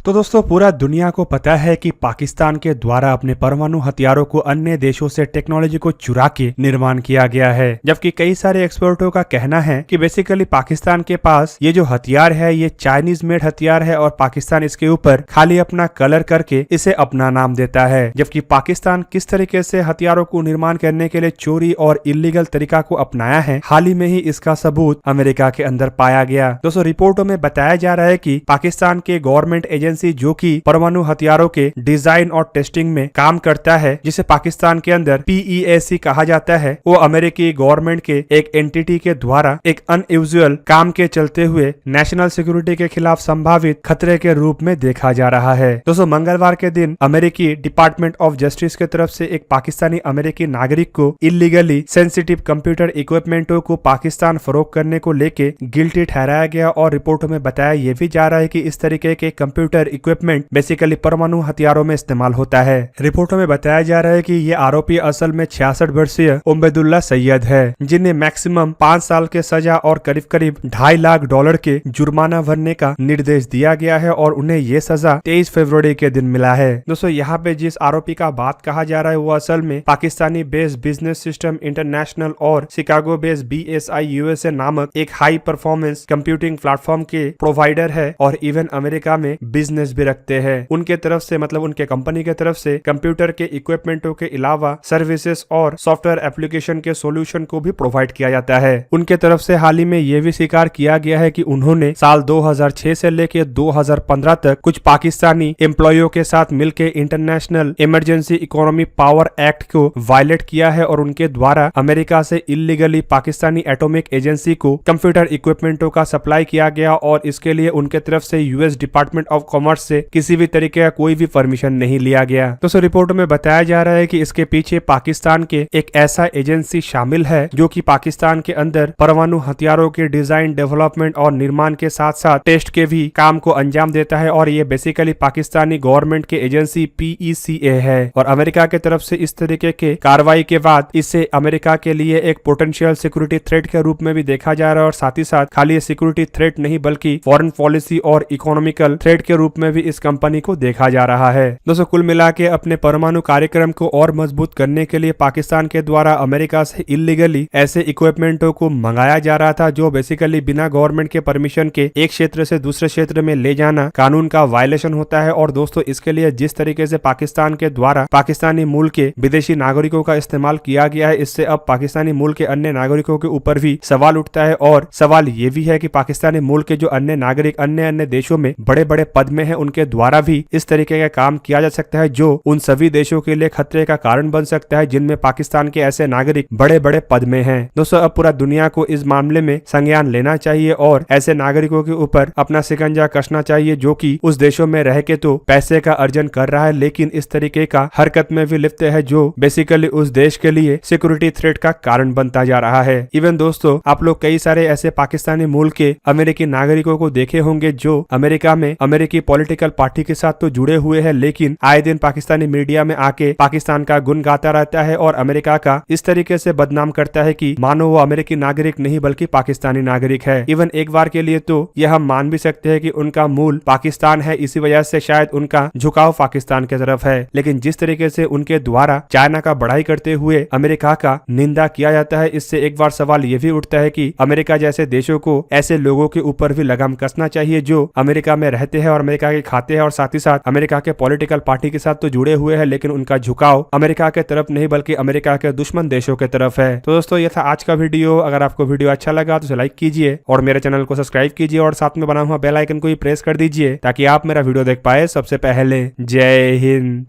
तो दोस्तों पूरा दुनिया को पता है कि पाकिस्तान के द्वारा अपने परमाणु हथियारों को अन्य देशों से टेक्नोलॉजी को चुरा के निर्माण किया गया है, जबकि कई सारे एक्सपर्टों का कहना है कि बेसिकली पाकिस्तान के पास ये जो हथियार है ये चाइनीज मेड हथियार है और पाकिस्तान इसके ऊपर खाली अपना कलर करके इसे अपना नाम देता है। जबकि पाकिस्तान किस तरीके से हथियारों को निर्माण करने के लिए चोरी और इलीगल तरीका को अपनाया है, हाल ही में ही इसका सबूत अमेरिका के अंदर पाया गया। दोस्तों रिपोर्टों में बताया जा रहा है कि पाकिस्तान के गवर्नमेंट एजेंसी जो कि परमाणु हथियारों के डिजाइन और टेस्टिंग में काम करता है, जिसे पाकिस्तान के अंदर PEAC कहा जाता है, वो अमेरिकी गवर्नमेंट के एक एंटिटी के द्वारा एक अनयूजुअल काम के चलते हुए नेशनल सिक्योरिटी के खिलाफ संभावित खतरे के रूप में देखा जा रहा है। दोस्तों मंगलवार के दिन अमेरिकी डिपार्टमेंट ऑफ जस्टिस की तरफ से एक पाकिस्तानी अमेरिकी नागरिक को इलीगली सेंसिटिव कंप्यूटर इक्विपमेंटों को पाकिस्तान फरोख्त करने को लेके गिल्टी ठहराया गया और रिपोर्टों में बताया यह भी जा रहा है कि इस तरीके के कंप्यूटर इक्विपमेंट बेसिकली परमाणु हथियारों में इस्तेमाल होता है। रिपोर्टों में बताया जा रहा है कि ये आरोपी असल में 66 वर्षीय उबैदुल्ला सैयद है, जिन्हें मैक्सिमम 5 साल के सजा और करीब करीब $2.5 लाख के जुर्माना भरने का निर्देश दिया गया है और उन्हें ये सजा 23 फरवरी के दिन मिला है। दोस्तों यहाँ पे जिस आरोपी का बात कहा जा रहा है वो असल में Pakistani based business system international और शिकागो बेस्ड BSI USA नामक एक हाई परफॉर्मेंस कंप्यूटिंग प्लेटफॉर्म के प्रोवाइडर है और इवन अमेरिका में बिजनेस भी रखते हैं। उनके तरफ से मतलब उनके कंपनी के तरफ से कंप्यूटर के इक्विपमेंटों के अलावा सर्विसेज और सॉफ्टवेयर एप्लीकेशन के सॉल्यूशन को भी प्रोवाइड किया जाता है। उनके तरफ से हाल ही में यह भी स्वीकार किया गया है कि उन्होंने साल 2006 से लेकर 2015 तक कुछ पाकिस्तानी एम्प्लॉयों के साथ मिलकर international emergency economy power act को वायलेट किया है और उनके द्वारा अमेरिका से इलीगली पाकिस्तानी एटॉमिक एजेंसी को कंप्यूटर इक्विपमेंटों का सप्लाई किया गया और इसके लिए उनके तरफ से US डिपार्टमेंट ऑफ कॉमर्स से किसी भी तरीके का कोई भी परमिशन नहीं लिया गया। दोस्तों रिपोर्ट में बताया जा रहा है कि इसके पीछे पाकिस्तान के एक ऐसा एजेंसी शामिल है जो कि पाकिस्तान के अंदर परमाणु हथियारों के डिजाइन, डेवलपमेंट और निर्माण के साथ साथ टेस्ट के भी काम को अंजाम देता है और ये बेसिकली पाकिस्तानी गवर्नमेंट के एजेंसी PECA है और अमेरिका की तरफ से इस तरीके के कार्रवाई के बाद इसे अमेरिका के लिए एक पोटेंशियल सिक्योरिटी थ्रेट के रूप में भी देखा जा रहा है और साथ ही साथ खाली सिक्योरिटी थ्रेट नहीं बल्कि फॉरेन पॉलिसी और इकोनॉमिकल थ्रेट के रूप में भी इस कंपनी को देखा जा रहा है। दोस्तों कुल मिला के अपने परमाणु कार्यक्रम को और मजबूत करने के लिए पाकिस्तान के द्वारा अमेरिका से इलीगली ऐसे इक्विपमेंटों को मंगाया जा रहा था जो बेसिकली बिना गवर्नमेंट के परमिशन के एक क्षेत्र से दूसरे क्षेत्र में ले जाना कानून का वायलेशन होता है। और दोस्तों इसके लिए जिस तरीके से पाकिस्तान के द्वारा पाकिस्तानी मूल के विदेशी नागरिकों का इस्तेमाल किया गया है, इससे अब पाकिस्तानी मूल के अन्य नागरिकों के ऊपर भी सवाल उठता है और सवाल ये भी है कि पाकिस्तानी मूल के जो अन्य नागरिक अन्य देशों में बड़े बड़े पद में है उनके द्वारा भी इस तरीके का काम किया जा सकता है जो उन सभी देशों के लिए खतरे का कारण बन सकता है जिनमें पाकिस्तान के ऐसे नागरिक बड़े बड़े पद में हैं। दोस्तों अब पूरा दुनिया को इस मामले में संज्ञान लेना चाहिए और ऐसे नागरिकों के ऊपर अपना शिकंजा कसना चाहिए जो कि उस देशों में रह के तो पैसे का अर्जन कर रहा है लेकिन इस तरीके का हरकत में भी लिप्त है जो बेसिकली उस देश के लिए सिक्योरिटी थ्रेट का कारण बनता जा रहा है। इवन दोस्तों आप लोग कई सारे ऐसे पाकिस्तानी मूल के अमेरिकी नागरिकों को देखे होंगे जो अमेरिका में अमेरिकी पॉलिटिकल पार्टी के साथ तो जुड़े हुए हैं लेकिन आए दिन पाकिस्तानी मीडिया में आके पाकिस्तान का गुण गाता रहता है और अमेरिका का इस तरीके से बदनाम करता है कि मानो वो अमेरिकी नागरिक नहीं बल्कि पाकिस्तानी नागरिक है। इवन एक बार के लिए तो यह हम मान भी सकते हैं कि उनका मूल पाकिस्तान है, इसी वजह से शायद उनका झुकाव पाकिस्तान की तरफ है। लेकिन जिस तरीके से उनके द्वारा चाइना का बढ़ाई करते हुए अमेरिका का निंदा किया जाता है, इससे एक बार सवाल ये भी उठता है कि अमेरिका जैसे देशों को ऐसे लोगों के ऊपर भी लगाम कसना चाहिए जो अमेरिका में रहते हैं और अमेरिका के खाते हैं और साथ ही साथ अमेरिका के पॉलिटिकल पार्टी के साथ तो जुड़े हुए हैं लेकिन उनका झुकाव अमेरिका के तरफ नहीं बल्कि अमेरिका के दुश्मन देशों के तरफ है। तो दोस्तों ये था आज का वीडियो। अगर आपको वीडियो अच्छा लगा तो लाइक कीजिए और मेरे चैनल को सब्सक्राइब कीजिए और साथ में बना हुआ बेल आइकन को भी प्रेस कर दीजिए ताकि आप मेरा वीडियो देख पाए सबसे पहले। जय हिंद।